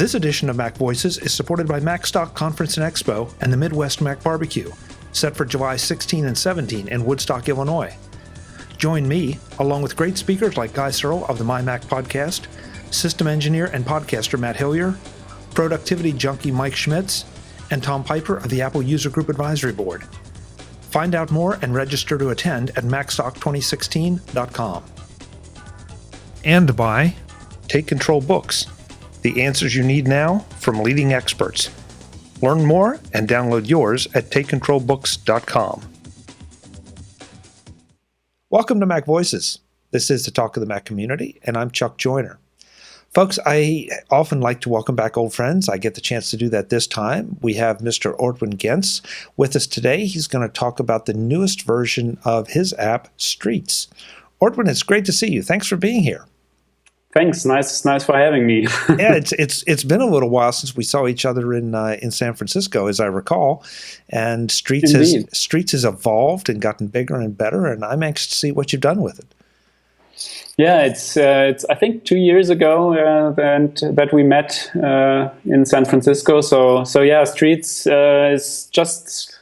This edition of MacVoices is supported by MacStock Conference and Expo and the Midwest Mac Barbecue, set for July 16 and 17 in Woodstock, Illinois. Join me, along with great speakers like Guy Searle of the My Mac podcast, system engineer and podcaster Matt Hillier, productivity junkie Mike Schmitz, and Tom Piper of the Apple User Group Advisory Board. Find out more and register to attend at macstock2016.com. And by Take Control Books, the answers you need now from leading experts. Learn more and download yours at takecontrolbooks.com. Welcome to Mac Voices. This is the Talk of the Mac community, and I'm Chuck Joyner. Folks, I often like to welcome back old friends. I get the chance to do that this time. We have Mr. Ortwin Gentz with us today. He's going to talk about the newest version of his app, Streets. Ortwin, it's great to see you. Thanks for being here. Thanks. Nice for having me. Yeah, it's been a little while since we saw each other in San Francisco, as I recall. And Streets has evolved and gotten bigger and better, and I'm anxious to see what you've done with it. Yeah, it's I think 2 years ago that we met in San Francisco. So yeah, Streets is just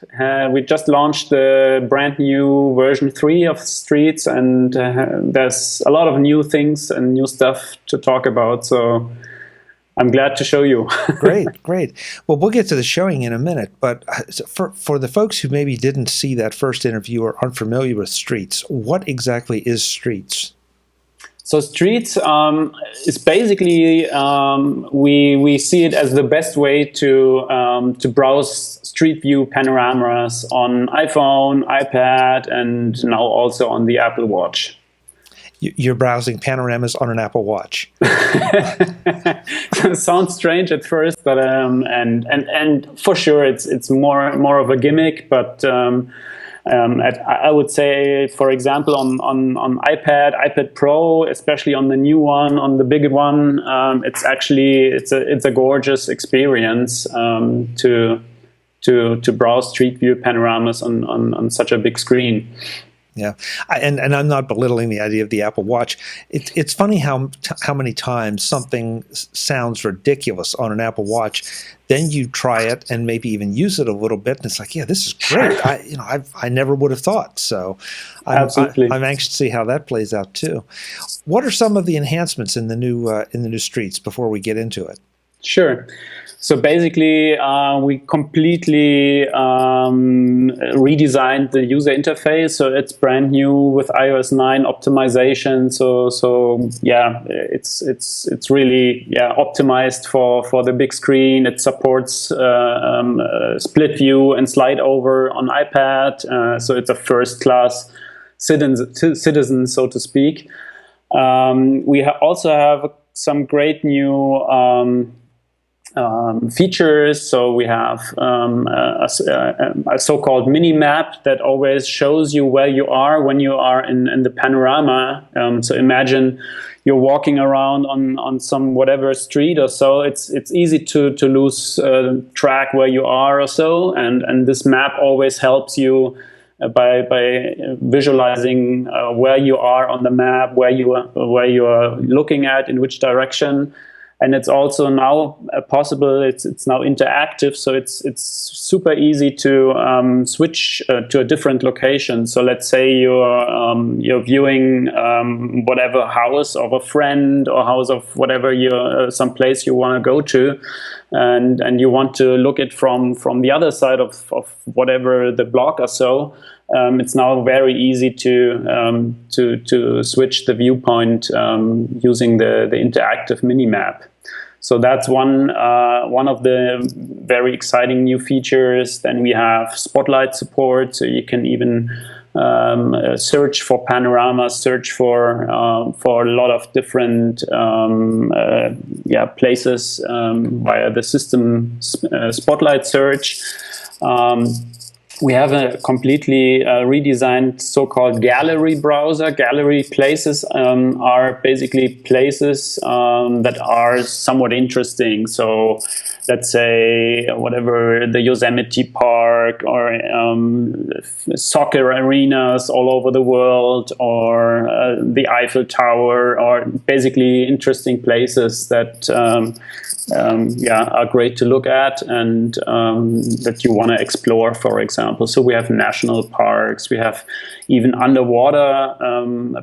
we just launched the brand new version 3 of Streets, and there's a lot of new things and new stuff to talk about. So I'm glad to show you. Great. Well, we'll get to the showing in a minute, but for the folks who maybe didn't see that first interview or aren't familiar with Streets, what exactly is Streets? So Streets is basically we see it as the best way to browse Street View panoramas on iPhone, iPad, and now also on the Apple Watch. You're browsing panoramas on an Apple Watch. Sounds strange at first, but and for sure it's more of a gimmick, but. I would say, for example, on iPad Pro, especially on the new one, on the bigger one, it's a gorgeous experience to browse Street View panoramas on such a big screen. Yeah, and I'm not belittling the idea of the Apple Watch. It's funny how many times something sounds ridiculous on an Apple Watch, then you try it and maybe even use it a little bit, and it's like, yeah, this is great. I never would have thought. So I'm anxious to see how that plays out too. What are some of the enhancements in the new Streets before we get into it? Sure. So basically, we completely redesigned the user interface. So it's brand new with iOS 9 optimization. So yeah, it's really optimized for the big screen. It supports split view and slide over on iPad. So it's a first class citizen, so to speak. We also have some great new features. So we have a so-called mini map that always shows you where you are when you are in the panorama. So imagine you're walking around on some whatever street or so. It's easy to lose track where you are or so, and this map always helps you by visualizing where you are on the map, where you are looking at, in which direction. And it's also now possible. It's now interactive, so it's super easy to switch to a different location. So let's say you're viewing whatever house of a friend or house of whatever some place you want to go to, and you want to look it from the other side of whatever the block or so. It's now very easy to switch the viewpoint using the interactive mini map. So that's one of the very exciting new features. Then we have Spotlight support, so you can even search for panoramas, search for a lot of different places via the system Spotlight search. We have a completely redesigned so-called gallery browser. Gallery places are basically places that are somewhat interesting. So let's say whatever, the Yosemite Park or soccer arenas all over the world, or the Eiffel Tower, or basically interesting places that are great to look at and that you want to explore, for example. So we have national parks, we have even underwater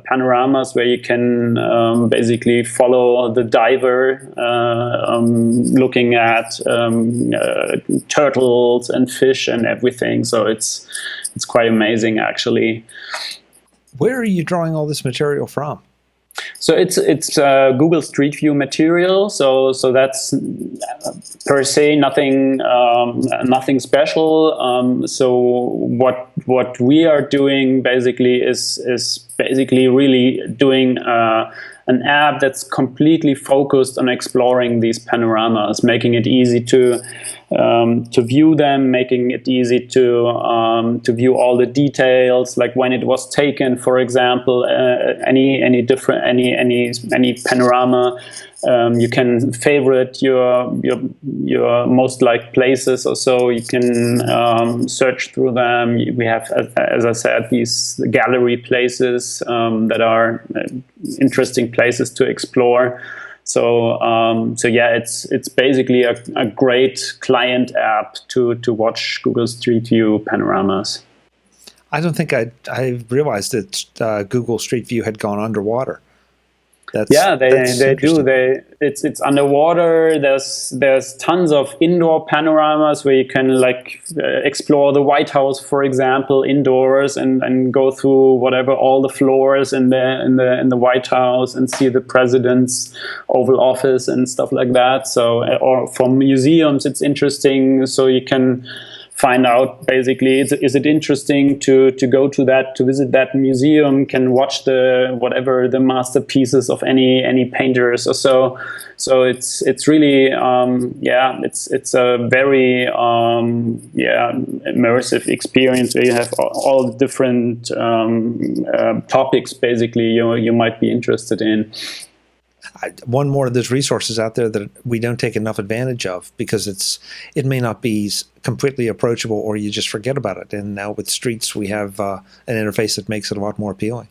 panoramas where you can basically follow the diver looking at turtles and fish and everything. So it's quite amazing, actually. Where are you drawing all this material from? So it's Google Street View material. So that's per se nothing special. So what we are doing basically is basically really doing an app that's completely focused on exploring these panoramas, making it easy to view them, making it easy to view all the details, like when it was taken, for example, any panorama. You can favorite your most liked places, or so. You can search through them. We have, as I said, these gallery places that are interesting places to explore. So yeah, it's basically a great client app to watch Google Street View panoramas. I don't think I realized that Google Street View had gone underwater. They do. It's underwater. There's tons of indoor panoramas where you can explore the White House, for example, indoors and go through whatever all the floors in the White House and see the president's Oval Office and stuff like that. So, or from museums, it's interesting. So you can find out basically, is it interesting to go to visit that museum, can watch the masterpieces of any painters or so. So it's really it's a very immersive experience where you have all the different topics basically you might be interested in. One more of those resources out there that we don't take enough advantage of because it may not be completely approachable, or you just forget about it. And now with Streets, we have an interface that makes it a lot more appealing.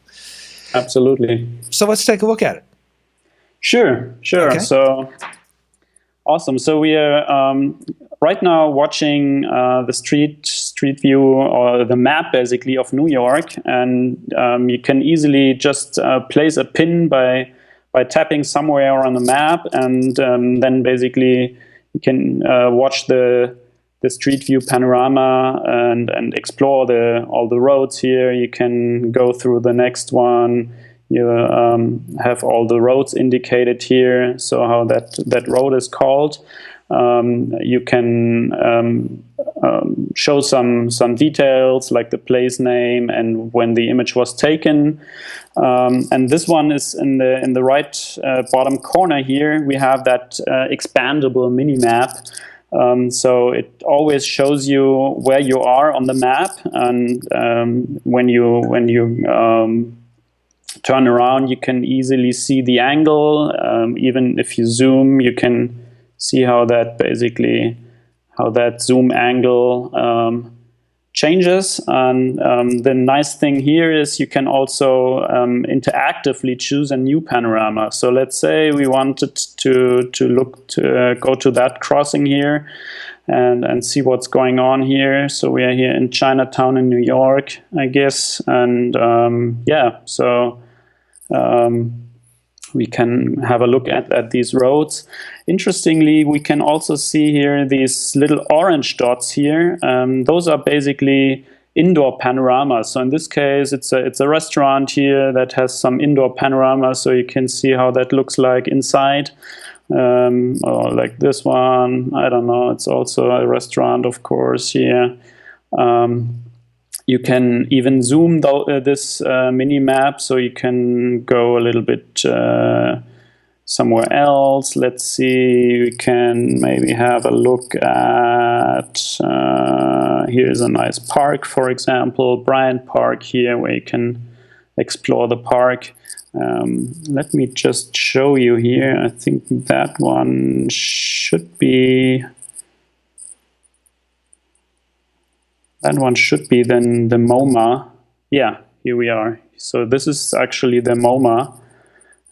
Absolutely. So let's take a look at it. Sure. Okay. So awesome. So we are right now watching the street view, or the map basically of New York, and you can easily just place a pin by tapping somewhere on the map, and then basically you can watch the street view panorama and explore all the roads here. You can go through the next one. You have all the roads indicated here, so how that road is called. You can show some details like the place name and when the image was taken. And this one is in the right bottom corner here. We have that expandable mini map. So it always shows you where you are on the map, and when you turn around, you can easily see the angle. Even if you zoom, you can see how that zoom angle changes. And the nice thing here is you can also interactively choose a new panorama. So let's say we wanted to go to that crossing here and see what's going on here. So we are here in Chinatown in New York, I guess. And so we can have a look at these roads. Interestingly, we can also see here these little orange dots here. Those are basically indoor panoramas. So in this case, it's a restaurant here that has some indoor panoramas, so you can see how that looks like inside. Or like this one, I don't know, it's also a restaurant, of course, here. You can even zoom this mini map, so you can go a little bit somewhere else. Let's see, we can maybe have a look at, here's a nice park, for example, Bryant Park here, where you can explore the park. Let me just show you here. I think that one should be... That one should be then the MoMA. Yeah, here we are. So this is actually the MoMA.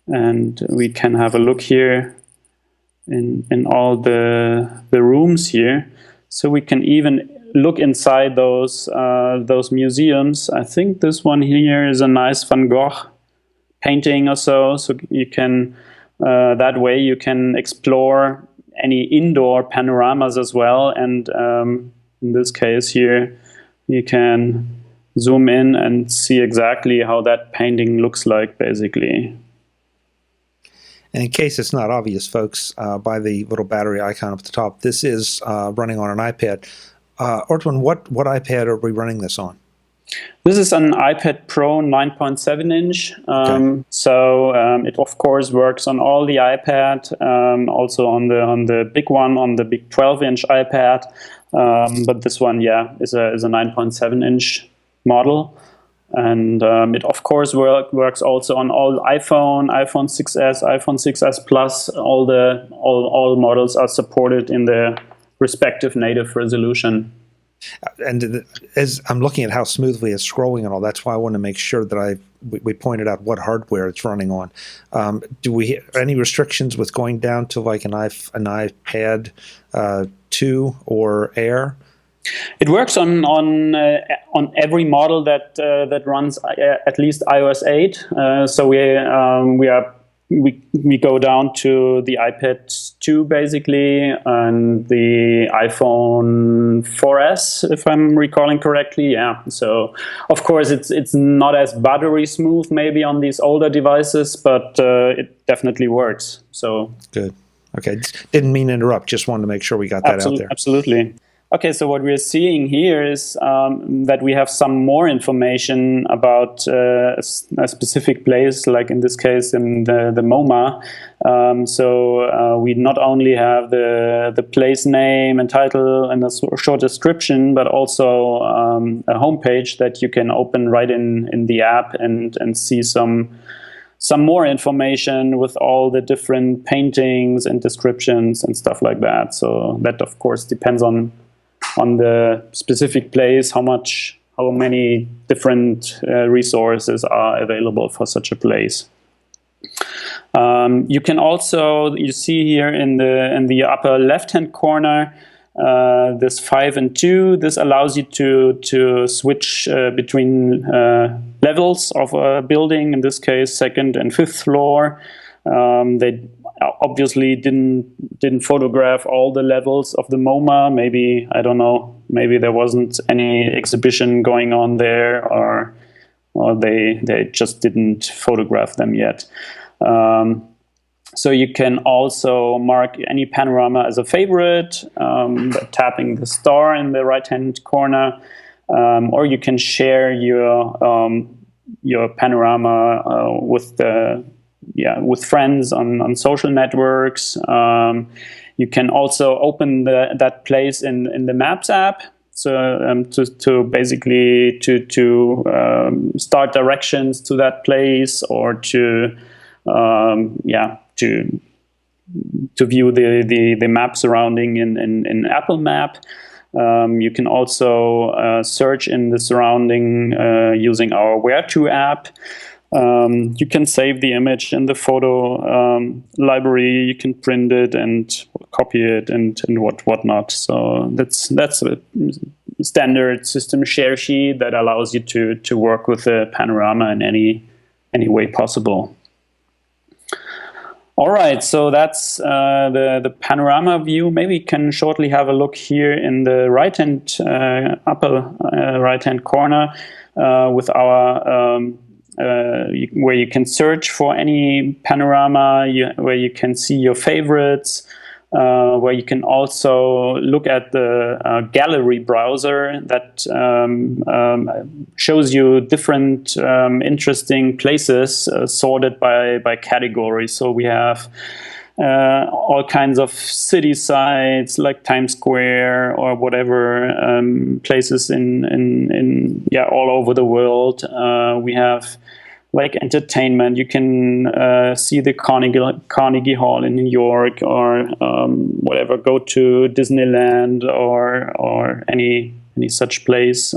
And we can have a look here in all the rooms here. So we can even look inside those museums. I think this one here is a nice Van Gogh painting or so. So you can that way you can explore any indoor panoramas as well. And in this case here, you can zoom in and see exactly how that painting looks like, basically. And in case it's not obvious, folks, by the little battery icon up at the top, this is running on an iPad. Ortwin, what iPad are we running this on? This is an iPad Pro 9.7 inch. Okay. So it of course works on all the iPad, also on the big one, on the big 12-inch iPad. But this one, is a 9.7 inch model. And it of course works also on all iPhone 6s, iPhone 6s Plus. All models are supported in the respective native resolution. And as I'm looking at how smoothly it's scrolling and all, that's why I want to make sure that we pointed out what hardware it's running on. Do we have any restrictions with going down to like an iPad 2 or Air? It works on every model that runs at least iOS 8. So we go down to the iPad 2 basically, and the iPhone 4S, if I'm recalling correctly. Yeah. So of course it's not as buttery smooth maybe on these older devices, but it definitely works. So good. Okay. Didn't mean to interrupt. Just wanted to make sure we got that out there. Absolutely. Okay, so what we're seeing here is that we have some more information about a specific place, like in this case in the MoMA. So we not only have the place name and title and a short description, but also a homepage that you can open right in the app and see some more information with all the different paintings and descriptions and stuff like that. So that of course depends on the specific place, how many different resources are available for such a place. You can also, you see here in the upper left-hand corner, this 5 and 2. This allows you to switch between levels of a building. In this case, 2nd and 5th floor. They obviously didn't photograph all the levels of the MoMA. Maybe, I don't know, maybe there wasn't any exhibition going on there, or they just didn't photograph them yet. So you can also mark any panorama as a favorite by tapping the star in the right-hand corner, or you can share your panorama with friends on social networks. You can also open that place in the Maps app. So to basically start directions to that place, or to view the map surrounding in Apple Map. You can also search in the surrounding using our Where To app. You can save the image in the photo library. You can print it and copy it and whatnot. So that's a standard system share sheet that allows you to work with the panorama in any way possible. All right, so that's the panorama view. Maybe we can shortly have a look here in the right-hand upper right-hand corner with our where you can search for any panorama, where you can see your favorites, where you can also look at the gallery browser that shows you different interesting places sorted by category. So we have all kinds of city sites like Times Square or whatever, places in all over the world. We have like entertainment. You can see the Carnegie Hall in New York, or whatever. Go to Disneyland or any such place.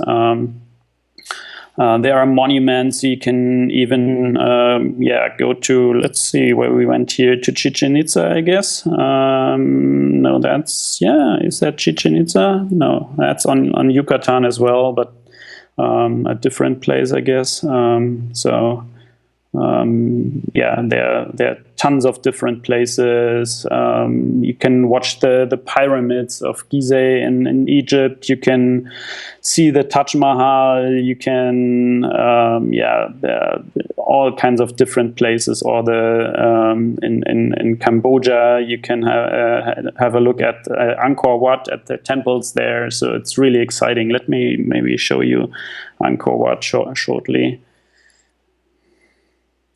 There are monuments. You can even go to, let's see where we went here, to Chichen Itza, I guess. No, is that Chichen Itza? No, that's on Yucatan as well, but a different place, I guess. There are tons of different places. You can watch the pyramids of Gizeh in Egypt. You can see the Taj Mahal. You can, there are all kinds of different places. Or in Cambodia, you can have a look at Angkor Wat, at the temples there. So it's really exciting. Let me maybe show you Angkor Wat shortly.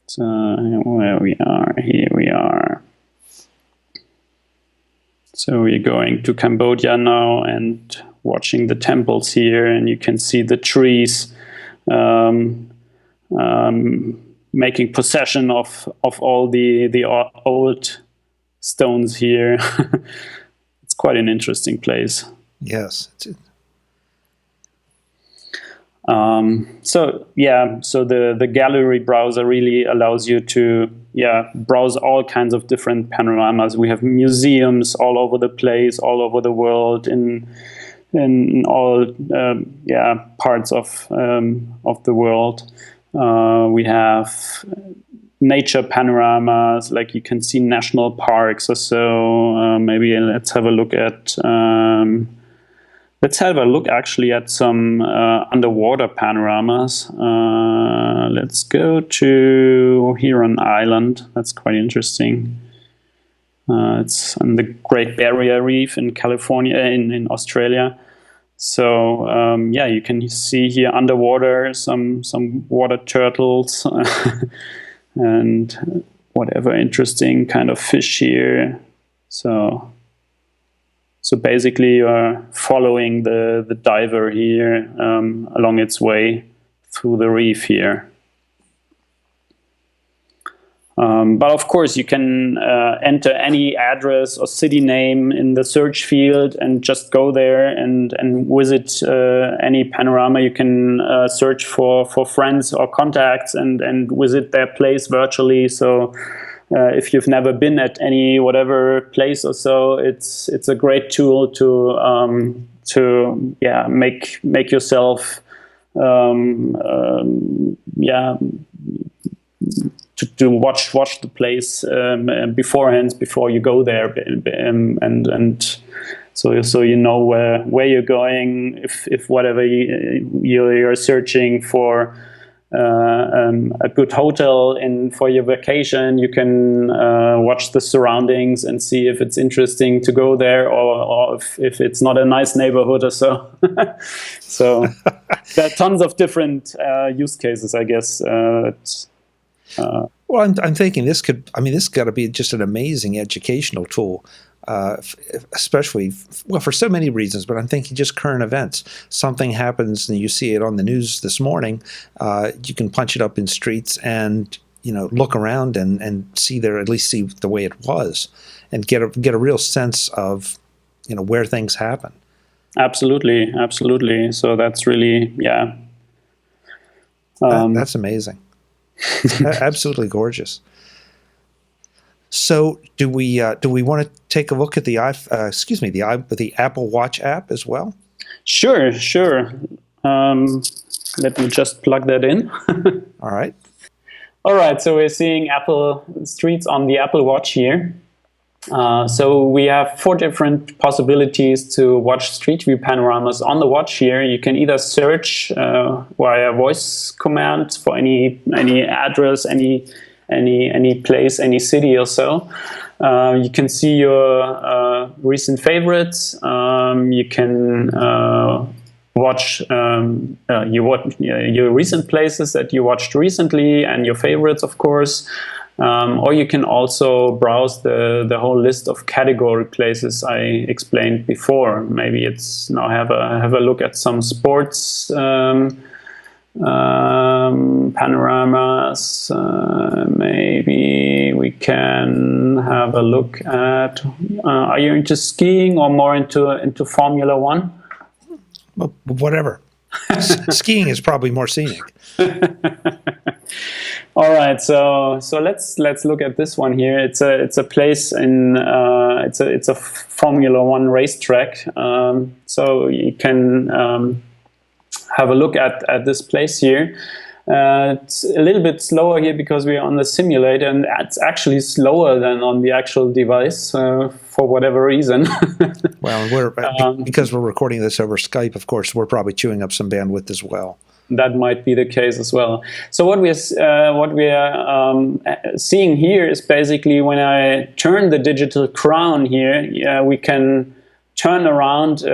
So here we are. So we're going to Cambodia now and watching the temples here, and you can see the trees making possession of all the old stones here. It's quite an interesting place. Yes. So the gallery browser really allows you to browse all kinds of different panoramas. We have museums all over the place, all over the world, in all parts of the world. We have nature panoramas, like you can see national parks or so. Maybe let's have a look at. Let's have a look actually at some underwater panoramas. Let's go to Huron Island. That's quite interesting. It's on the Great Barrier Reef in California, in Australia. So you can see here underwater some water turtles and whatever interesting kind of fish here. So basically, you're following the diver here along its way through the reef here. But of course, you can enter any address or city name in the search field and just go there and visit any panorama. You can search for friends or contacts and visit their place virtually. So if you've never been at any whatever place or so, it's a great tool to make yourself to watch the place beforehand, before you go there, and so you know where you're going. If whatever you're searching for a good hotel for your vacation, you can watch the surroundings and see if it's interesting to go there, or if it's not a nice neighborhood or so. So there are tons of different use cases, I guess. Well, I'm thinking this got to be just an amazing educational tool, especially for so many reasons. But I'm thinking just current events. Something happens and you see it on the news this morning. You can punch it up in Streets and look around and see the way it was, and get a real sense of where things happen. Absolutely. So that's really that's amazing. Absolutely gorgeous. So, do we want to take a look at the Apple Watch app as well? Sure. Let me just plug that in. All right. So we're seeing Apple Streets on the Apple Watch here. So we have 4 different possibilities to watch Street View panoramas on the watch here. You can either search via voice command for any address, any place, any city or so. You can see your recent favorites. You can watch your recent places that you watched recently, and your favorites, of course. Or you can also browse the whole list of category places I explained before. Maybe it's now have a look at some sports panoramas. Maybe we can have a look at. Are you into skiing or more into Formula One? Well, whatever. Skiing is probably more scenic. All right, so let's look at this one here. It's a place in it's a Formula One racetrack. So you can have a look at this place here. It's a little bit slower here because we're on the simulator, and it's actually slower than on the actual device for whatever reason. Well, because we're recording this over Skype, of course, we're probably chewing up some bandwidth as well. That might be the case as well. So what we're seeing here is basically when I turn the digital crown here, we can turn around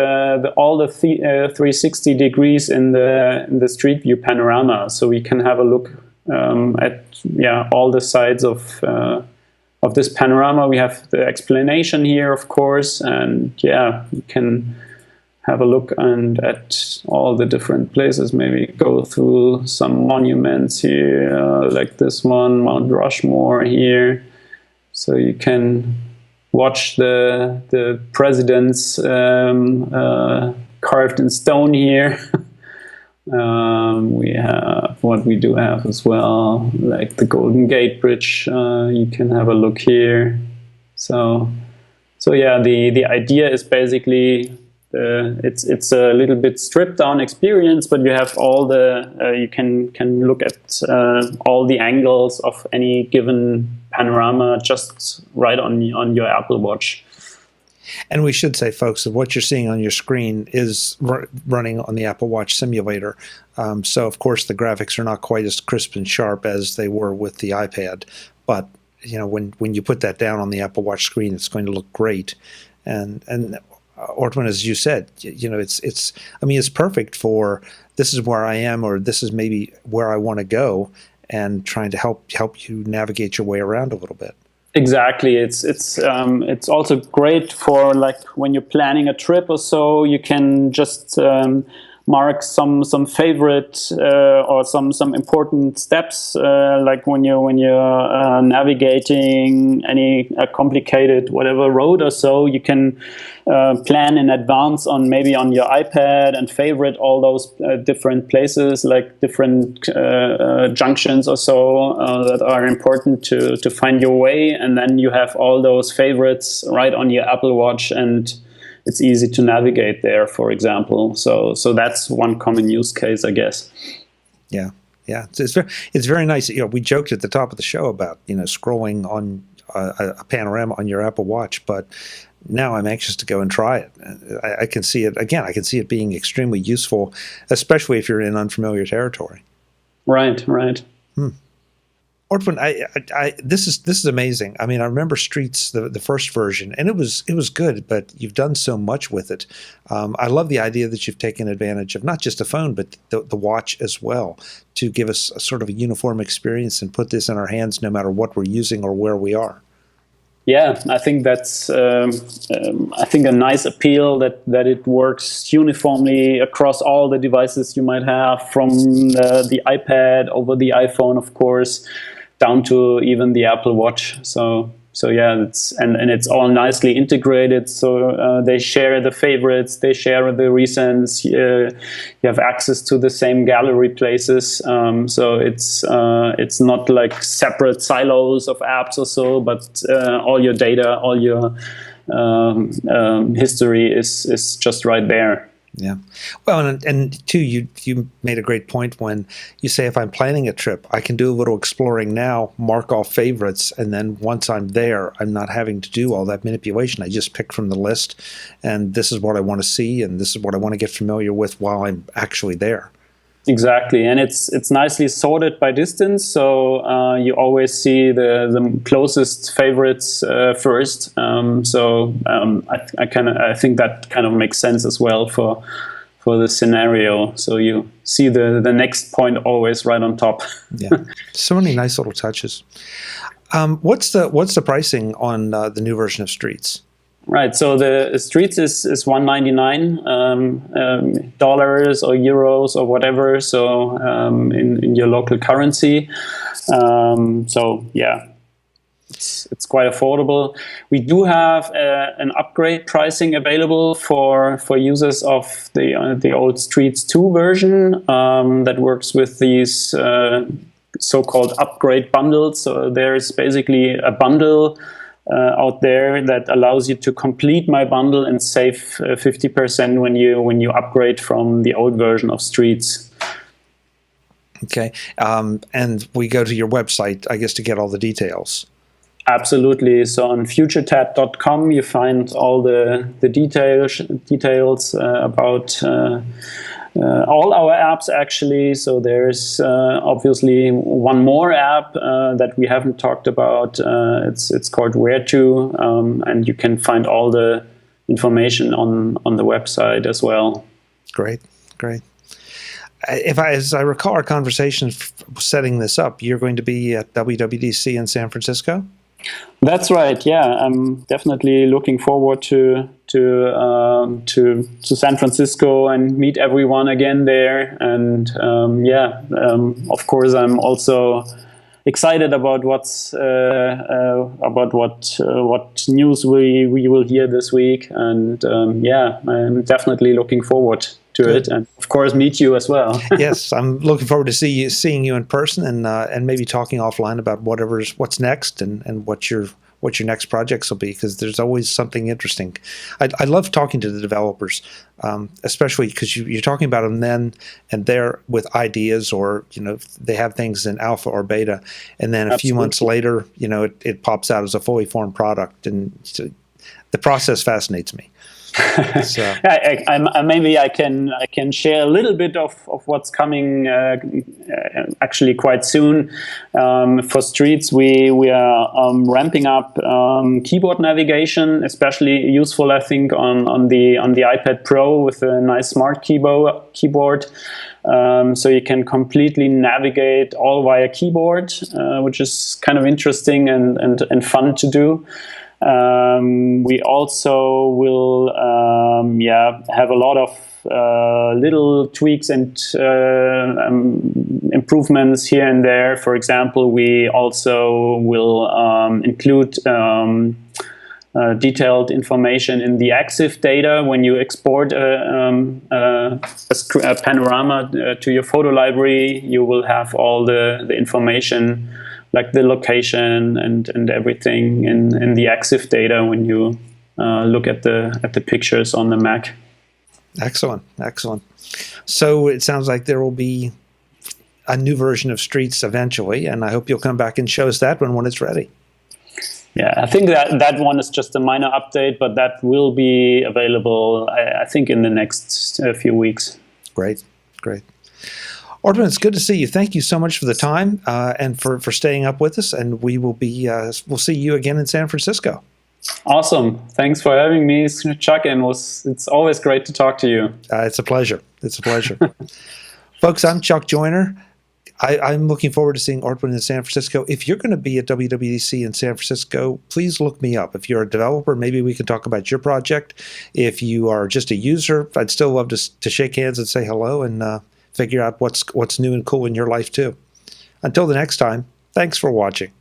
all the 360 degrees in the street view panorama. So we can have a look at all the sides of this panorama. We have the explanation here, of course, and you can have a look at all the different places, maybe go through some monuments here, like this one, Mount Rushmore here. So you can watch the presidents carved in stone here. We have what we do have as well, like the Golden Gate Bridge. You can have a look here. So yeah, the idea is basically it's a little bit stripped down experience, but you have all you can look at all the angles of any given panorama just right on your Apple Watch. And we should say, folks, that what you're seeing on your screen is running on the Apple Watch simulator. So, of course, the graphics are not quite as crisp and sharp as they were with the iPad. But when you put that down on the Apple Watch screen, it's going to look great. And Ortwin, as you said, it's perfect for this is where I am, or this is maybe where I want to go, and trying to help you navigate your way around a little bit. Exactly. It's also great for like when you're planning a trip or so. You can just mark some favorite or some important steps, like when you're navigating any complicated whatever road or so. You can plan in advance on your iPad and favorite all those different places, like different junctions or so that are important to find your way, and then you have all those favorites right on your Apple Watch, and it's easy to navigate there, for example. So that's one common use case, I guess. Yeah. It's very nice. We joked at the top of the show about scrolling on a panorama on your Apple Watch, but now I'm anxious to go and try it. I can see it again. I can see it being extremely useful, especially if you're in unfamiliar territory. Right. Ortwin, this is amazing. I mean, I remember Streets, the first version, and it was good, but you've done so much with it. I love the idea that you've taken advantage of not just the phone, but the watch as well, to give us a sort of a uniform experience and put this in our hands no matter what we're using or where we are. Yeah, I think that's a nice appeal that it works uniformly across all the devices you might have, from the iPad over the iPhone, of course, down to even the Apple Watch. So yeah, it's all nicely integrated. So they share the favorites, they share the recents. You have access to the same gallery places. So it's not like separate silos of apps or so, but all your data, all your history is just right there. Yeah. Well, and too, you made a great point when you say if I'm planning a trip, I can do a little exploring now, mark off favorites, and then once I'm there, I'm not having to do all that manipulation. I just pick from the list, and this is what I want to see, and this is what I want to get familiar with while I'm actually there. Exactly, and it's nicely sorted by distance, so you always see the closest favorites first. I think that kind of makes sense as well for the scenario. So you see the next point always right on top. Yeah, so many nice little touches. What's the pricing on the new version of Streets? Right, so the Streets is $199 dollars or euros or whatever. So in your local currency. So yeah. it's quite affordable. We do have an upgrade pricing available for users of the old Streets 2 version that works with these so-called upgrade bundles. So there's basically a bundle out there that allows you to complete my bundle and save 50% when you upgrade from the old version of Streets. Okay, and we go to your website, I guess, to get all the details. Absolutely. So on FutureTap.com, you find all the details about all our apps, actually. So there's obviously one more app that we haven't talked about. It's called Where To, and you can find all the information on the website as well. Great. As I recall our conversation setting this up, you're going to be at WWDC in San Francisco? That's right. Yeah, I'm definitely looking forward to San Francisco and meet everyone again there. And of course, I'm also excited about what news we will hear this week. And I'm definitely looking forward to it, and of course meet you as well. Yes, I'm looking forward to seeing you in person and maybe talking offline about what's next and what your next projects will be, because there's always something interesting. I love talking to the developers, especially because you're talking about them then and there with ideas, or they have things in alpha or beta, and then a few months later, it pops out as a fully formed product, and the process fascinates me. So. Maybe I can share a little bit of what's coming actually quite soon. For Streets, we are ramping up keyboard navigation, especially useful, I think, on the iPad Pro with a nice smart keyboard. So you can completely navigate all via keyboard, which is kind of interesting and fun to do. We also will have a lot of little tweaks and improvements here and there. For example, we also will include detailed information in the EXIF data. When you export a panorama to your photo library, you will have all the information, like the location and everything in the EXIF data when you look at the pictures on the Mac. Excellent. So it sounds like there will be a new version of Streets eventually, and I hope you'll come back and show us that when it's ready. Yeah, I think that one is just a minor update, but that will be available, I think, in the next few weeks. Great. Ortwin, it's good to see you. Thank you so much for the time and for staying up with us. And we'll see you again in San Francisco. Awesome. Thanks for having me, Chuck. And it's always great to talk to you. It's a pleasure. Folks, I'm Chuck Joyner. I'm looking forward to seeing Ortwin in San Francisco. If you're going to be at WWDC in San Francisco, please look me up. If you're a developer, maybe we can talk about your project. If you are just a user, I'd still love to shake hands and say hello and figure out what's new and cool in your life too. Until the next time, thanks for watching.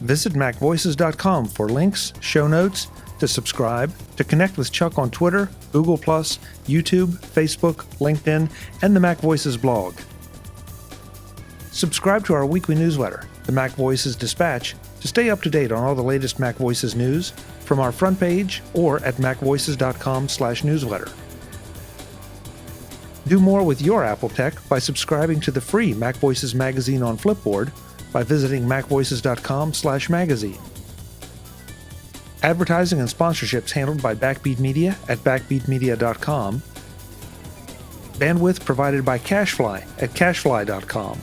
Visit MacVoices.com for links, show notes, to subscribe, to connect with Chuck on Twitter, Google+, YouTube, Facebook, LinkedIn, and the MacVoices blog. Subscribe to our weekly newsletter, the MacVoices Dispatch, to stay up to date on all the latest MacVoices news from our front page or at macvoices.com/newsletter. Do more with your Apple tech by subscribing to the free MacVoices magazine on Flipboard by visiting macvoices.com/magazine. Advertising and sponsorships handled by Backbeat Media at backbeatmedia.com. Bandwidth provided by CacheFly at cachefly.com.